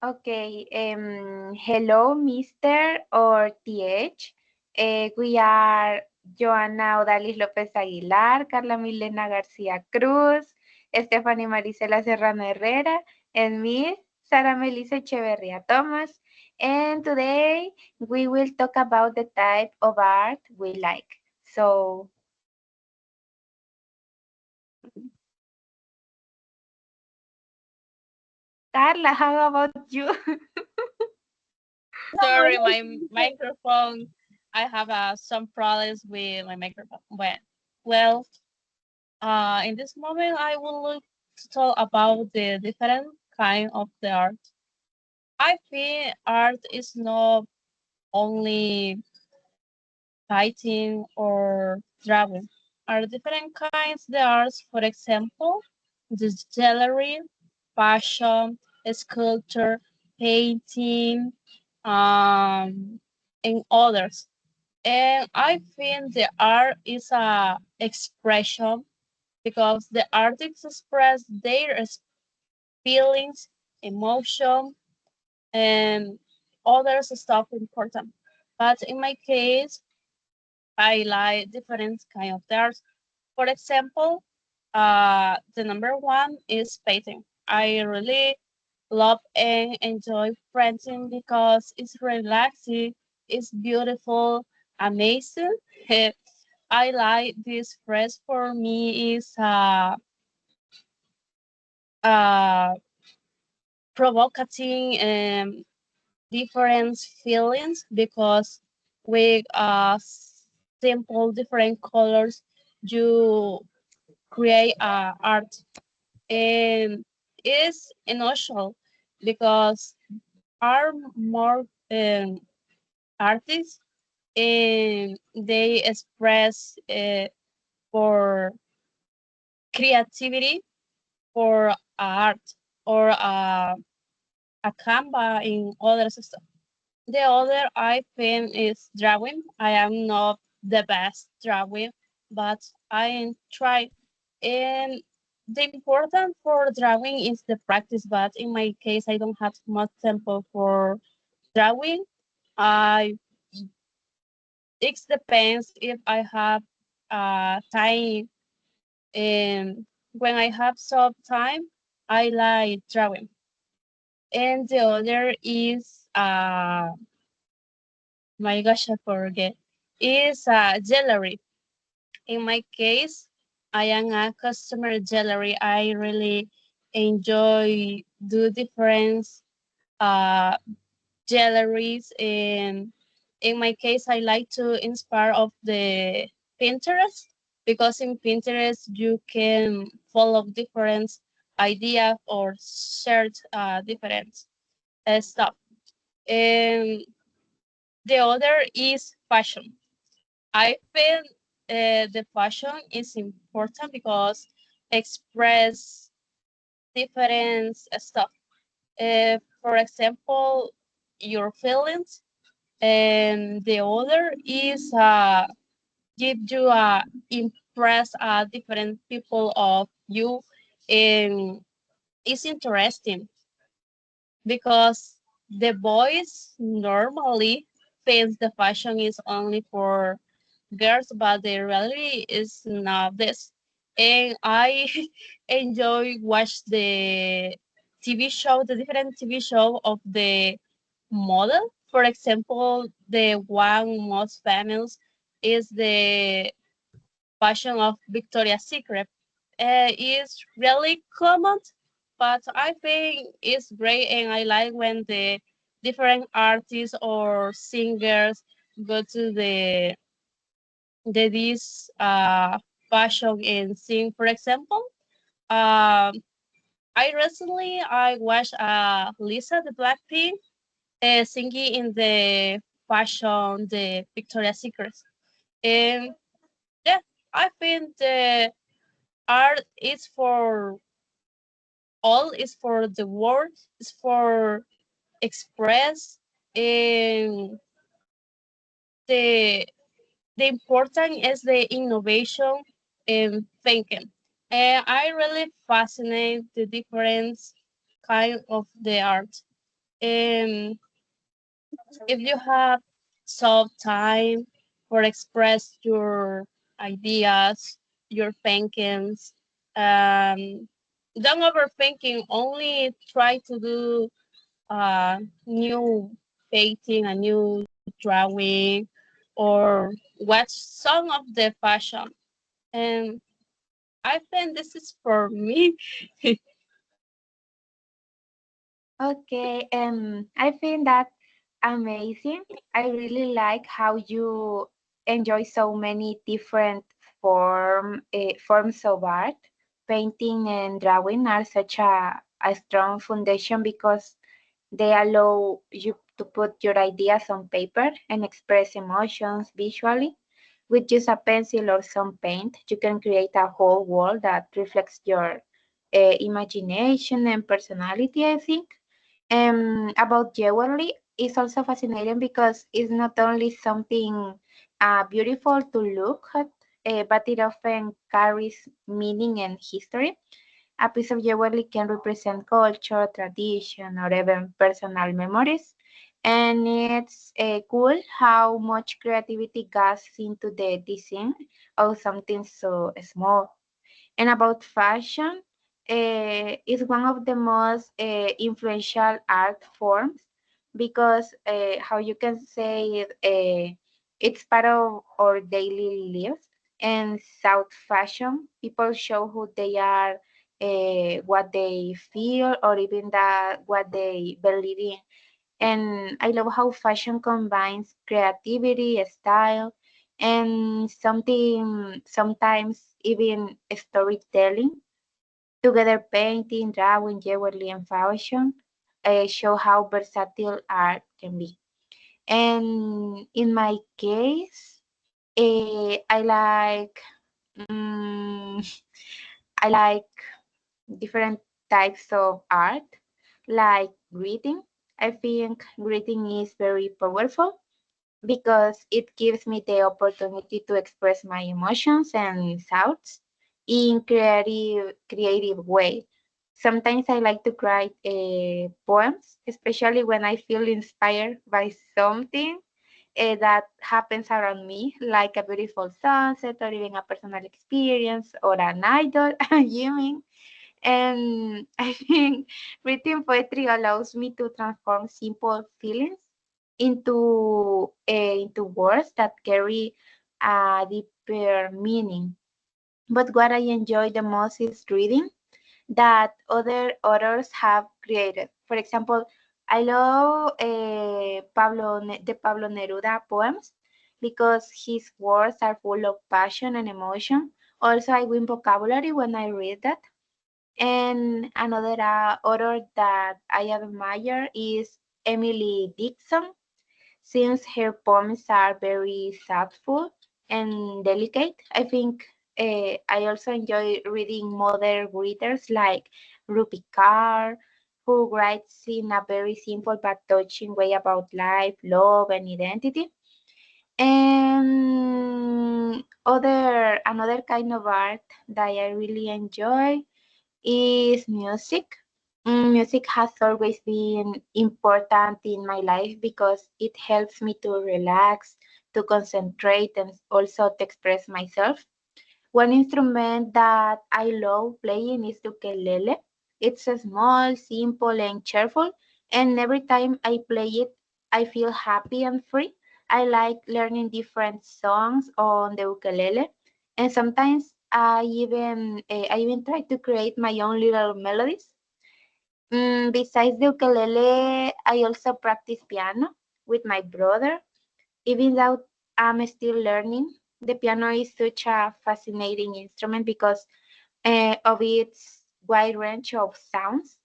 Okay. Hello, Mr. or TH. We are Joana Odalis López Aguilar, Carla Milena García Cruz, Stephanie Marisela Serrano Herrera, and me, Sara Melissa Echeverria Thomas. And today we will talk about the type of art we like. So, Carla, how about you? Sorry, my microphone. I have some problems with my microphone. Well, in this moment, I will look to talk about the different kind of the art. I think art is not only painting or drawing. Are different kinds the arts, for example, the gallery, fashion, sculpture, painting, and others. And I think the art is a expression because the artists express their feelings, emotion, and other stuff important. But in my case, I like different kind of art. For example, the number one is painting. I really love and enjoy painting because it's relaxing, it's beautiful, amazing. I like this phrase for me is provocating different feelings because with simple different colors you create art and it's unusual because are more artists and they express for creativity for art or a canva in other stuff. The other I think is drawing. I am not the best drawing, but I try. And the important for drawing is the practice, but in my case, I don't have much tempo for drawing. I it depends if I have time. And when I have some time, I like drawing. And the other is my gosh, I forget. Is jewelry. In my case, I am a customer jewelry. I really enjoy do different uh jewelries and in my case I like to inspire of the Pinterest because in Pinterest you can follow different idea or search different stuff. And the other is fashion. I think the fashion is important because express different stuff. For example, your feelings, and the other is give you impress different people of you, and it's interesting because the boys normally thinks the fashion is only for girls, but the reality is not this. And I enjoy watch the TV show, the different TV show of the model. For example, the one most famous is the fashion of Victoria's Secret. It's really common, but I think it's great, and I like when the different artists or singers go to the this fashion and sing. For example, um, I watched Lisa the Blackpink singing in the fashion the Victoria's Secret, and yeah, I think the art is for all, is for the world, is for express, and the the important is the innovation and thinking. And I really fascinate the different kind of the art. Um, if you have some time for express your ideas, your thinkings, um, don't overthinking. Only try to do a new painting, a new drawing, or watch some of the fashion. And I think this is for me. Okay, I think that amazing. I really like how you enjoy so many different forms of art. Painting and drawing are such a strong foundation because they allow you to put your ideas on paper and express emotions visually. With just a pencil or some paint, you can create a whole world that reflects your imagination and personality, I think. About jewelry is also fascinating because it's not only something beautiful to look at, but it often carries meaning and history. A piece of jewelry can represent culture, tradition, or even personal memories. And it's cool how much creativity goes into the design of something so small. And about fashion, is one of the most influential art forms because how you can say it, it's part of our daily lives. And South fashion, people show who they are, what they feel, or even that what they believe in. And I love how fashion combines creativity, style, and sometimes even storytelling. Together, painting, drawing, jewelry, and fashion show how versatile art can be. And in my case, I like mm, I like different types of art, like greeting. I think greeting is very powerful because it gives me the opportunity to express my emotions and thoughts in creative way. Sometimes I like to write poems, especially when I feel inspired by something that happens around me, like a beautiful sunset or even a personal experience or an idol, you mean? And I think written poetry allows me to transform simple feelings into words that carry a deeper meaning. But what I enjoy the most is reading that other authors have created. For example, I love the Pablo Neruda poems because his words are full of passion and emotion. Also, I win vocabulary when I read that. And another author that I admire is Emily Dixon, since her poems are very thoughtful and delicate. I think I also enjoy reading modern readers like Rupi Kaur, who writes in a very simple but touching way about life, love, and identity. And another kind of art that I really enjoy is music. Music has always been important in my life because it helps me to relax, to concentrate, and also to express myself. One instrument that I love playing is ukulele. It's a small, simple, and cheerful, and every time I play it, I feel happy and free. I like learning different songs on the ukulele, and sometimes I even try to create my own little melodies. Besides the ukulele, I also practice piano with my brother. Even though I'm still learning, the piano is such a fascinating instrument because of its wide range of sounds.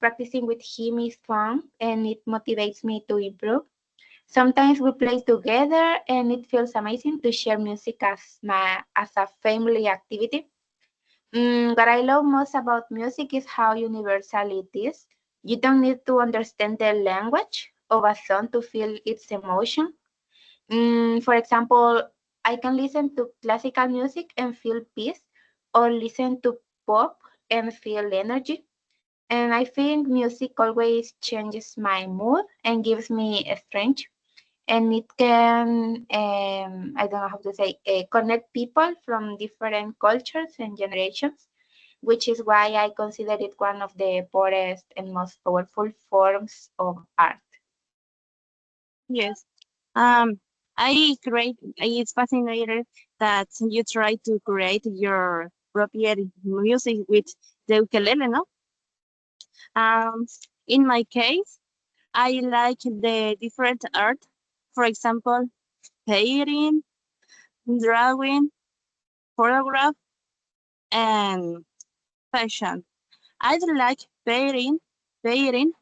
Practicing with him is fun and it motivates me to improve. Sometimes we play together and it feels amazing to share music as a family activity. What I love most about music is how universal it is. You don't need to understand the language of a song to feel its emotion. For example, I can listen to classical music and feel peace, or listen to pop and feel energy. And I think music always changes my mood and gives me a strength. And it can, I don't know how to say, connect people from different cultures and generations, which is why I consider it one of the purest and most powerful forms of art. Yes. It's fascinating that you try to create your proper music with the ukulele, no? Um, in my case, I like the different art. For example, painting, drawing, photograph, and fashion. I like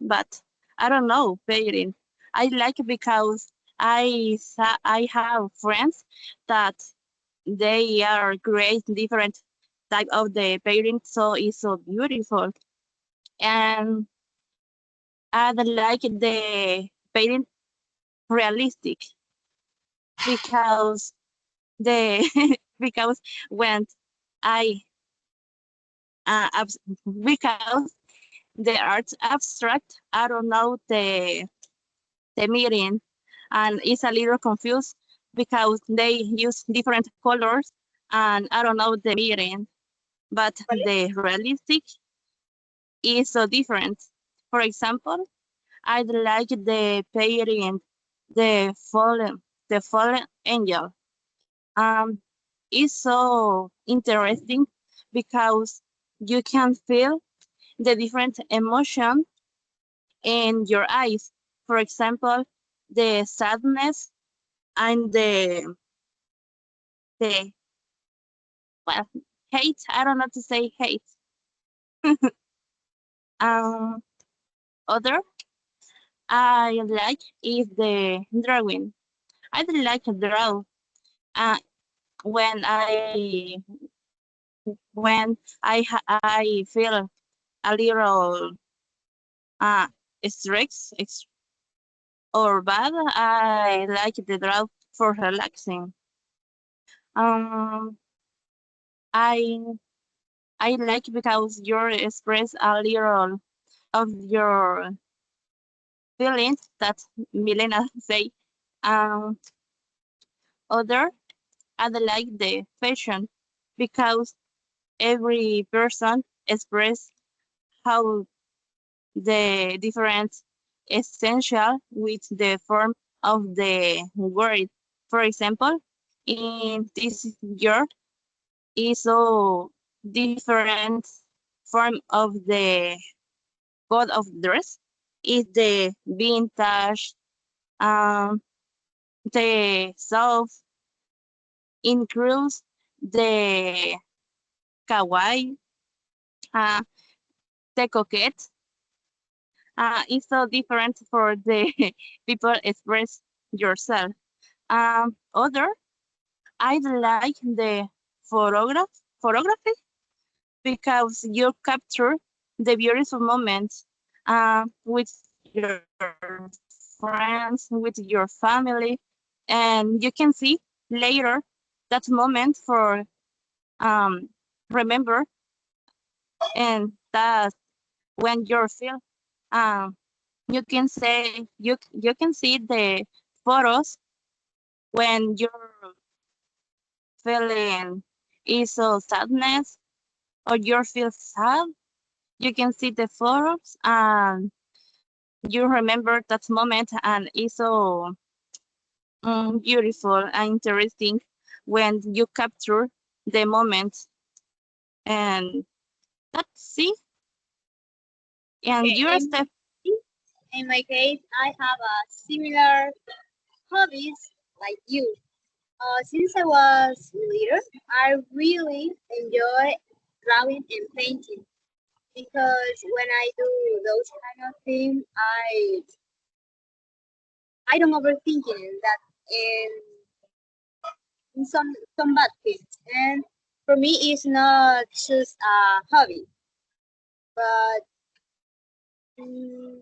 but I don't know painting. I like because I have friends that they are create different type of the painting, so it's so beautiful. And I like the painting realistic because the because when I because the art's abstract, I don't know the meaning, and it's a little confused because they use different colors and I don't know the meaning, but the realistic is so different. For example, I like the painting the fallen angel. Um, it's so interesting because you can feel the different emotion in your eyes. For example, the sadness and the well, hate. I don't know to say hate. Um, other I like is the drawing. I like to draw. Uh, when I feel a little uh stressed or bad, I like to draw for relaxing. Um, I I like because you express a little of your feelings that Milena say. Um, other I like the fashion because every person express how the different essential with the form of the word. For example, in this year is so different form of the code of dress is the vintage, um, the soft includes the kawaii, uh, the coquette. It's so different for the people express yourself. Other, I like the photography because you capture the beautiful moments with your friends, with your family, and you can see later that moment for remember, and that when you feel you can say you can see the photos when you're feeling is so sadness or you feel sad. You can see the photos and you remember that moment, and it's so beautiful and interesting when you capture the moment. And that's it. And Okay, your step. in my case, I have a similar hobbies like you. Since I was little, I really enjoy drawing and painting because when I do those kind of things, I don't overthink in that in some bad things. And for me, it's not just a hobby, but mm,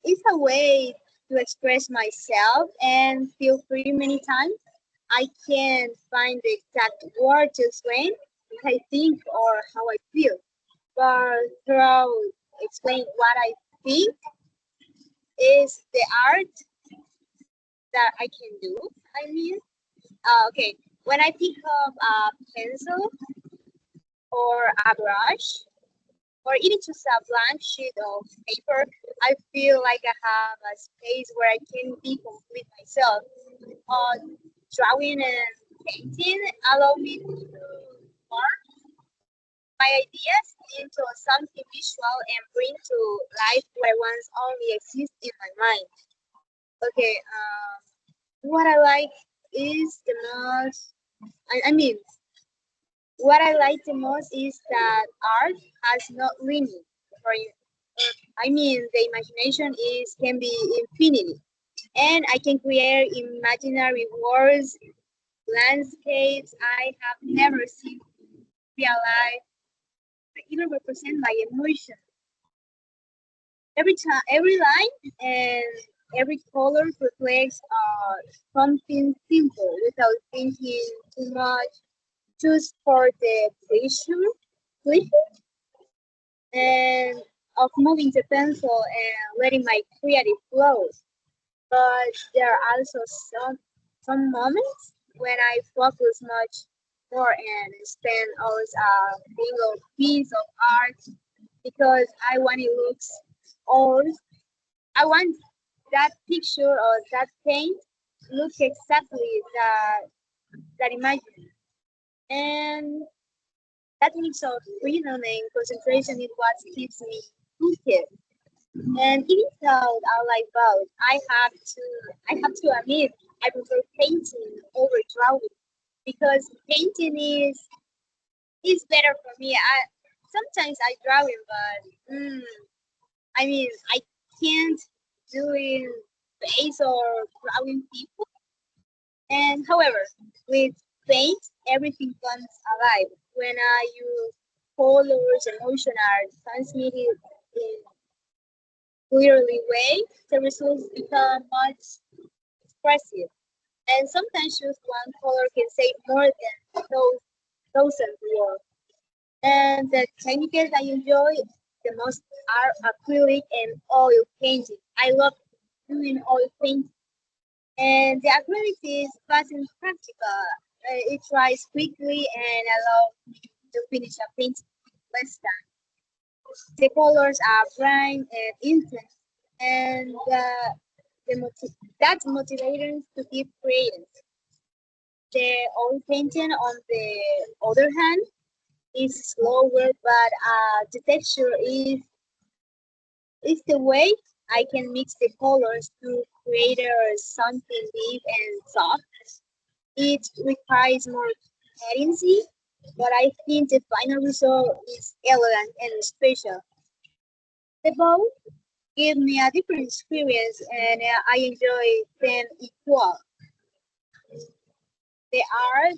it's a way to express myself and feel free many times. I can't find the exact word to explain what I think or how I feel. but throughout explain what I think is the art that I can do. I mean, okay, when I pick up a pencil or a brush or even just a blank sheet of paper, I feel like I have a space where I can be complete myself. Drawing and painting allow me to form my ideas into something visual and bring to life what once only exists in my mind. Okay, what I like is the most, I mean, what I like the most is that art has no limit. For I mean, the imagination is can be infinity, and I can create imaginary worlds, landscapes I have never seen real life, even represent my emotion. Every time, every line and every color reflects something simple without thinking too much, just for the pleasure and of moving the pencil and letting my creative flow. But there are also some moments when I focus much more and spend hours a single piece of art because I want it looks or I want that picture or that paint look exactly that image. And that mix of freedom and concentration is what keeps me hooked. And even though I like both, I have to admit I prefer painting over drawing because painting is better for me. I sometimes I drawing, but I mean I can't do it face or drawing people. And however, with paint, everything comes alive. When I use colors, emotion are transmitted in clearly way, the results become much expressive. And sometimes just one color can say more than thousands words. And the techniques I enjoy the most are acrylic and oil painting. I love doing oil painting. And the acrylic is fast and practical. It dries quickly and allows me to finish a painting in less time. The colors are bright and intense, and that's motivating to keep creating. The oil painting, on the other hand, is slower, but the texture is the way I can mix the colors to create something deep and soft. It requires more agency, but I think the final result is elegant and special. The both give me a different experience, and I enjoy them equal. The art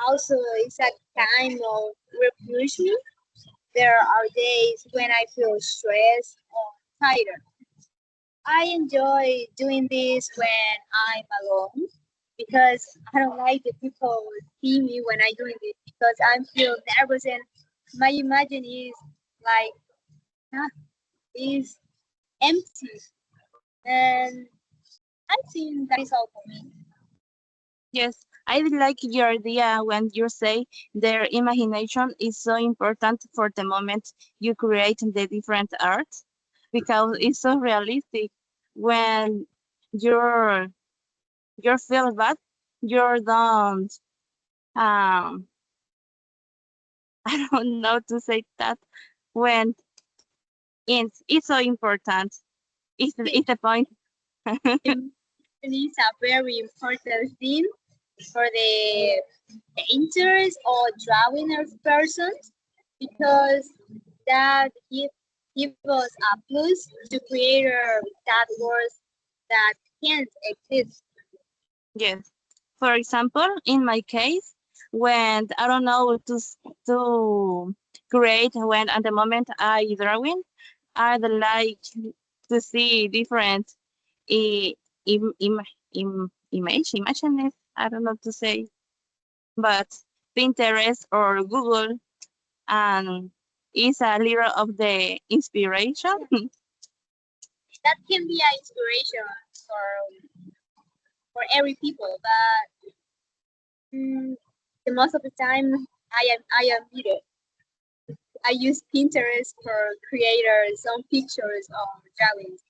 also is a kind of refreshing. There are days when I feel stressed or tired. I enjoy doing this when I'm alone because I don't like the people see me when I'm doing this because I feel nervous and my imagine is like ah, is empty, and I think that is all for me. Yes, I like your idea when you say their imagination is so important for the moment you create the different art because it's so realistic when you're you feel bad, you don't I don't know to say that when it's so important. It's the point. It is a very important thing for the painters or drawing persons because that give us a plus to create that words that can't exist. Yes. For example, in my case, when I don't know to create when at the moment I drawing, I'd like to see different i- images. I don't know to say, but Pinterest or Google and is a little of the inspiration. That can be an inspiration for every people, but the most of the time I am muted. I use Pinterest for creators, some pictures or drawings.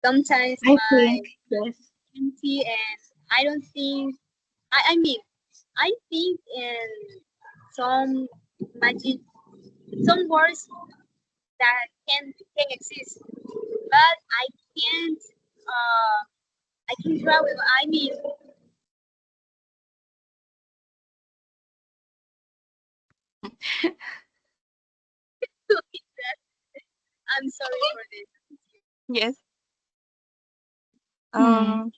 Sometimes I my think, yes. empty and I don't think I mean I think in some magic some words that can exist, but can't uh I can draw with I mean I'm sorry for this. Yes. Hmm. Um,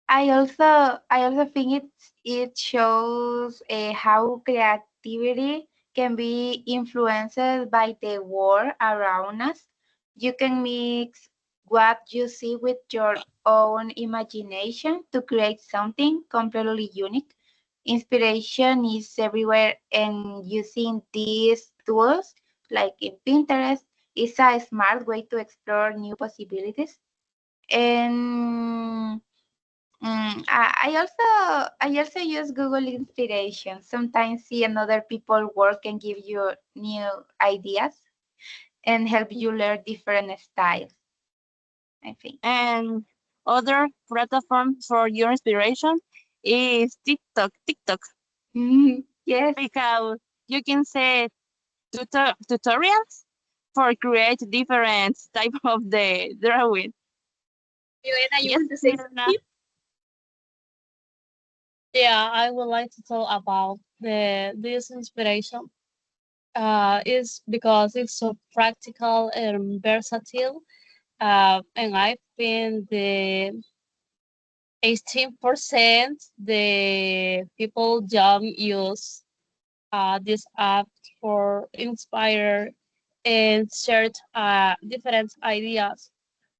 I also think it shows how creativity can be influenced by the world around us. You can mix what you see with your own imagination to create something completely unique. Inspiration is everywhere, and using these tools, like in Pinterest, is a smart way to explore new possibilities. And I also use Google Inspiration. Sometimes seeing other people work can give you new ideas and help you learn different styles, I think. and other platform for your inspiration is TikTok, Yes. because you can say tutorials for create different type of the drawing. Milena, you Yes, want to say Mirna. something? Yeah, I would like to talk about this inspiration. Is because it's so practical and versatile. And I think the 18% the people don't use this app for inspire and share different ideas.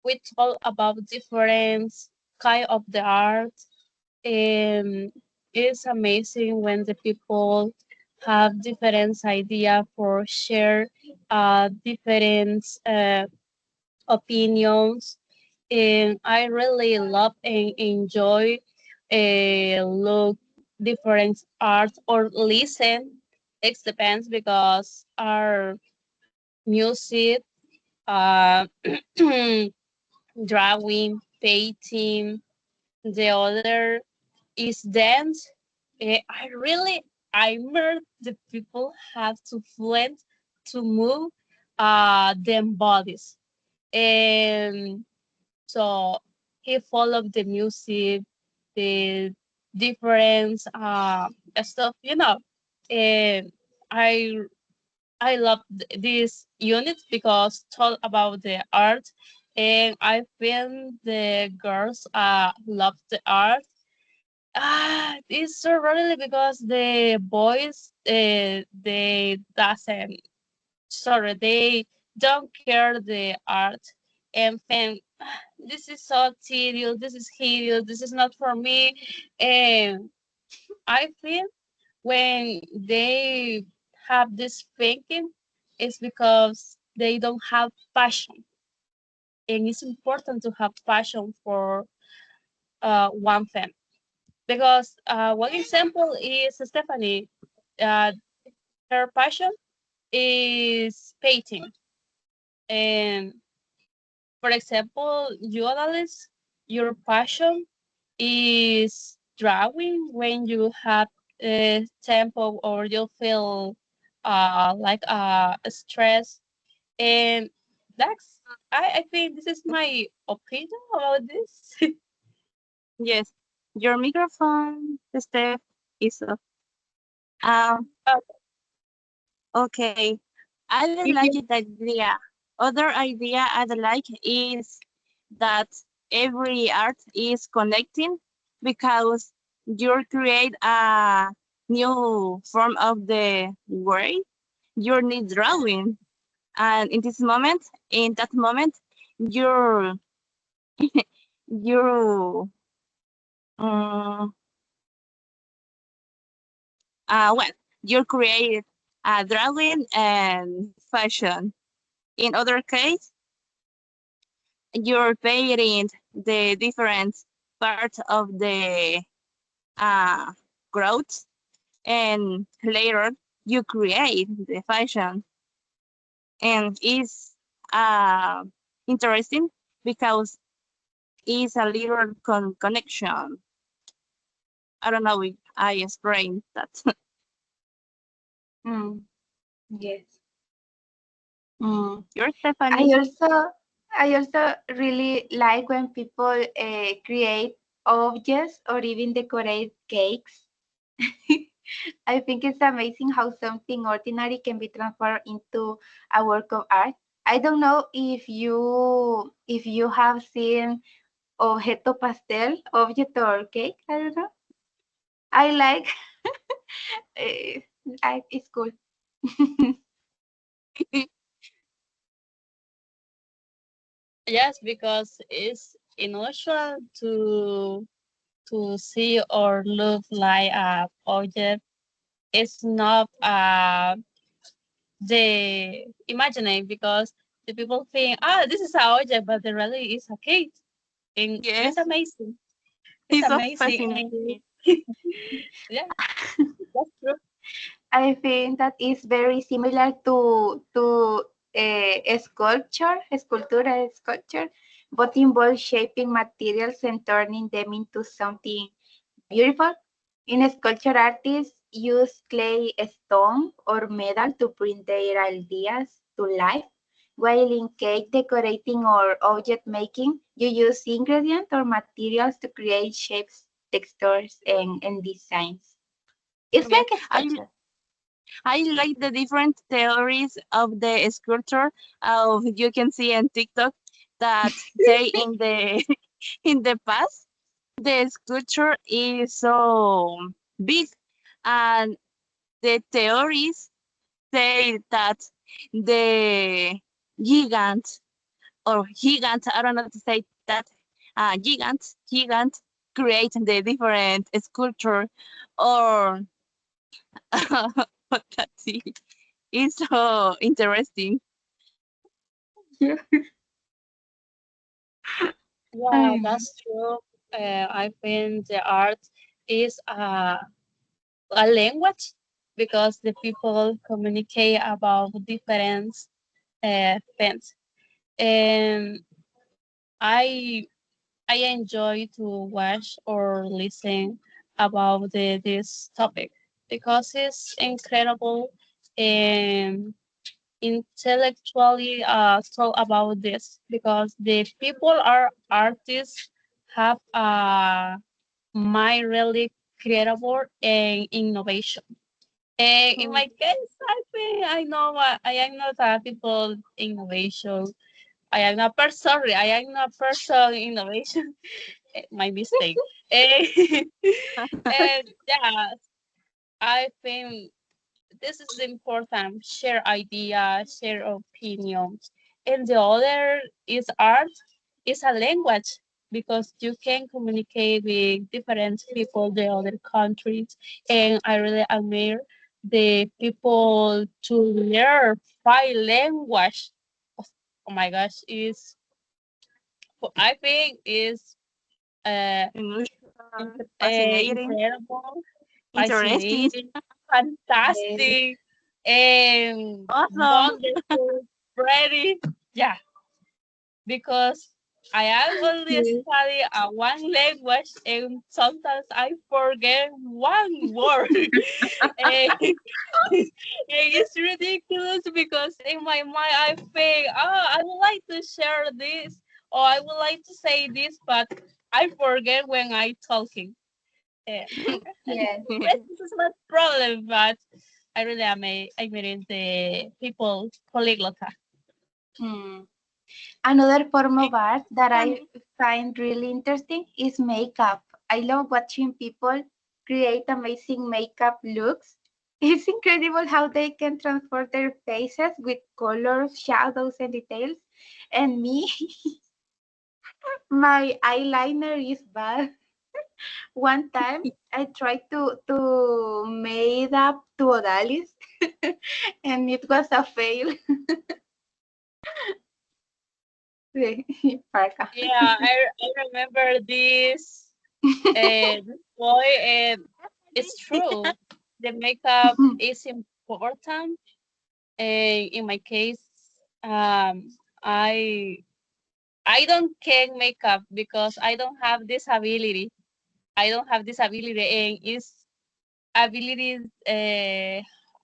We talk about different kind of the art, and it's amazing when the people have different idea for share different opinions, and I really love and enjoy look different art or listen. It depends because our music, uh, drawing, painting, the other is dance. I heard the people have to fluent to move them bodies, and so he followed the music, the different stuff, and I I love this unit because talk about the art, and I think the girls love the art. It's so really because the boys they doesn't sorry they don't care the art and think, this is so tedious, this is hideous, this is not for me. And I think when they have this thinking, it's because they don't have passion. And it's important to have passion for one thing. Because one example is Stephanie. Uh, her passion is painting. And for example, you Alice, your passion is drawing when you have a tempo or you feel like stress, and that's I think this is my opinion about this. Yes, your microphone, Steph, is off. Um, okay. I don't If like you the idea. Other idea I don't like is that every art is connecting, because you create a new form of the way you need drawing. And in that moment, you're you um well you create drawing and fashion. In other case, you're painting the different parts of the uh, growth, and later you create the fashion. And it's uh, interesting because it's a little connection. I don't know if I explained that. Mm, yes. Mm. You're I Stephanie. also I also really like when people create objects or even decorate cakes. I think it's amazing how something ordinary can be transformed into a work of art. I don't know if you have seen objeto pastel, object or cake. I don't know. I like eh, it's cool. Yes, because it's unusual to see or look like a object. It's not the imagining because the people think, ah, this is a object, but it really is a cake. And it's Yes, amazing. It's it's so amazing. fascinating. And yeah, that's true. I think that is very similar to a sculpture, but involves shaping materials and turning them into something beautiful. In sculpture, artists use clay, stone, or metal to bring their ideas to life, while in cake decorating or object making, you use ingredients or materials to create shapes, textures, and designs. It's Yes, like a sculpture. I like the different theories of the sculpture. Of you can see on TikTok that say in the in the past the sculpture is so big, and the theories say that the gigant gigant, I don't know to say that, gigant create the different sculpture, or that's it. It's so interesting. Yeah, that's true. I think the art is a language because the people communicate about different things. And I I enjoy to watch or listen about this topic because it's incredible and intellectually talk about this because the people are artists have a mind really creative and innovation. And in Mm. my case, I think I know I am not a people innovation. I am not person. Sorry, I am not person innovation. My mistake. Eh, and yeah, I think this is important. Share ideas, share opinions. And the other is art, is a language because you can communicate with different people, the other countries. And I really admire the people to learn five language. Oh my gosh, is I think is uh, Unusual, fascinating, incredible, interesting, fascinating, Yes, fantastic, and awesome. wonderful, pretty. Yeah, because I am only yes, study a one language and sometimes I forget one word. and, and it's ridiculous because in my mind I think, oh, I would like to share this or I would like to say this, but I forget when I talking. And yes. this is my problem, but I really am admiring the people polyglot. Hmm. Another form of art that I Stephanie, find really interesting is makeup. I love watching people create amazing makeup looks. It's incredible how they can transform their faces with colors, shadows, and details. And me, my eyeliner is bad. One time I tried to made up to Odalis. and it was a fail. Parka. Yeah, I remember this boy, and it's true. The makeup is important. And in my case, I don't can makeup because I don't have this ability. I don't have this ability, and its abilities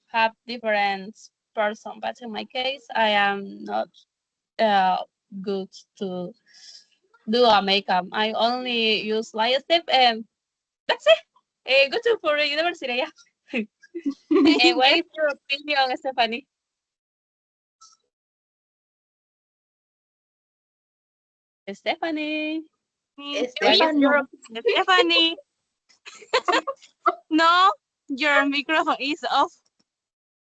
have different person. But in my case, I am not uh, good to do a makeup. I only use light step, and that's it. Go to for university, yeah. And what Yes, is your opinion, Stephanie? Stephanie, what is Stefano. your opinion? Stephanie. No, your microphone is off.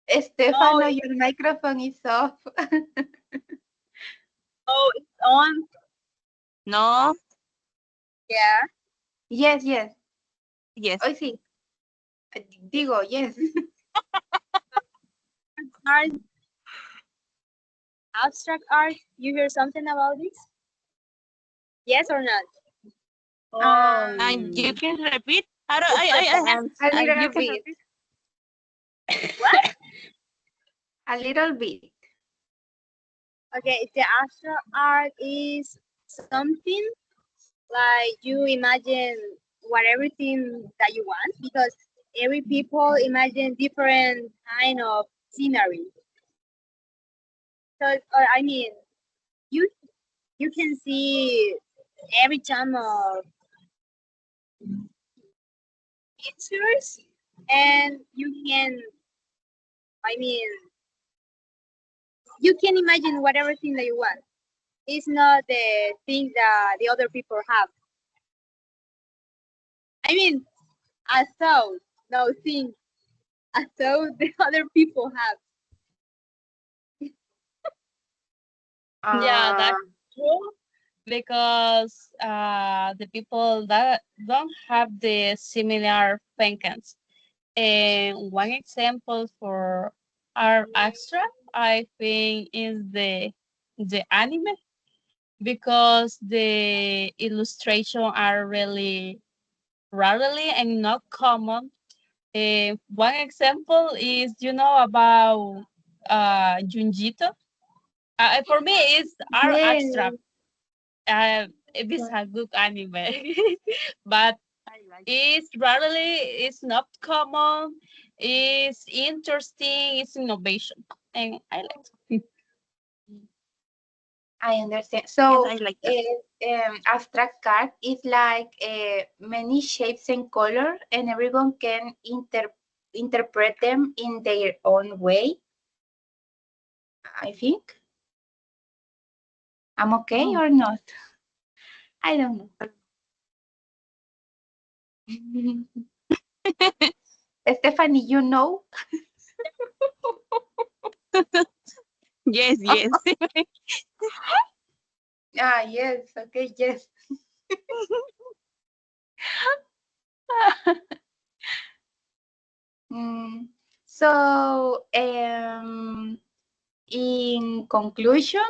Stefano, Oh, your microphone is off. Oh, it's on. No, Yeah. Yes, yes. yes. Oh, sí. Digo, yes. Art, abstract art. You hear something about this? Yes or not? And you Um, can repeat. I don't, it depends. a you little can bit. repeat. What? A little bit. Okay, the abstract art is something like you imagine what everything that you want because every people imagine different kind of scenery. So, I mean, you you can see every time of pictures, and I mean, you can imagine whatever thing that you want. It's not the thing that the other people have. I mean, I thought, no thing, I thought the other people have. Yeah, Uh, that's true because the people that don't have the similar thinkings. And one example for our extra, I think, is the anime because the illustration are really rarely and not common. One example is about Junjito. For me, it's our extra. yes. It is a good anime, but I like it's not common. It's interesting. It's innovation, and I like it. I understand. Yes, So, I like that. abstract art is like many shapes and color, and everyone can interpret them in their own way. I think I'm okay Oh, or not. I don't know. Stephanie, you know? yes, yes. Ah, yes. Okay, yes. Mm, so, in conclusion,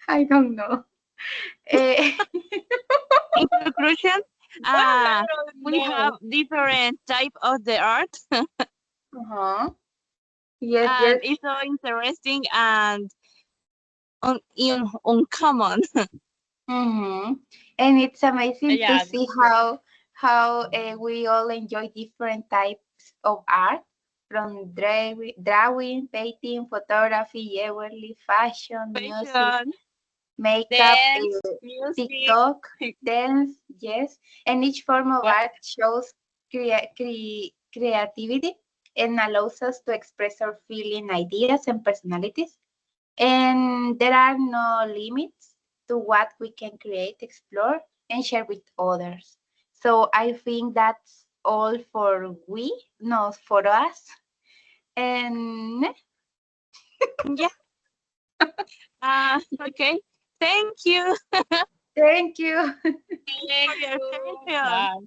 I don't know. Eh, In conclusion, What uh, I don't we have know. different type of the art, uh-huh. Yes, and yes. it's so interesting and uncommon. Mm-hmm. And it's amazing to Yeah, see that's true. how we all enjoy different types of art, from drawing, painting, photography, jewelry, fashion, music, Fashion. makeup, Dance, music. TikTok, dance, yes. And each form of What? art shows creativity and allows us to express our feeling, ideas, and personalities. And there are no limits to what we can create, explore, and share with others. So I think that's all for no, for us. And Yeah. Okay. Thank you thank you. Thank for your you. attention. Bye.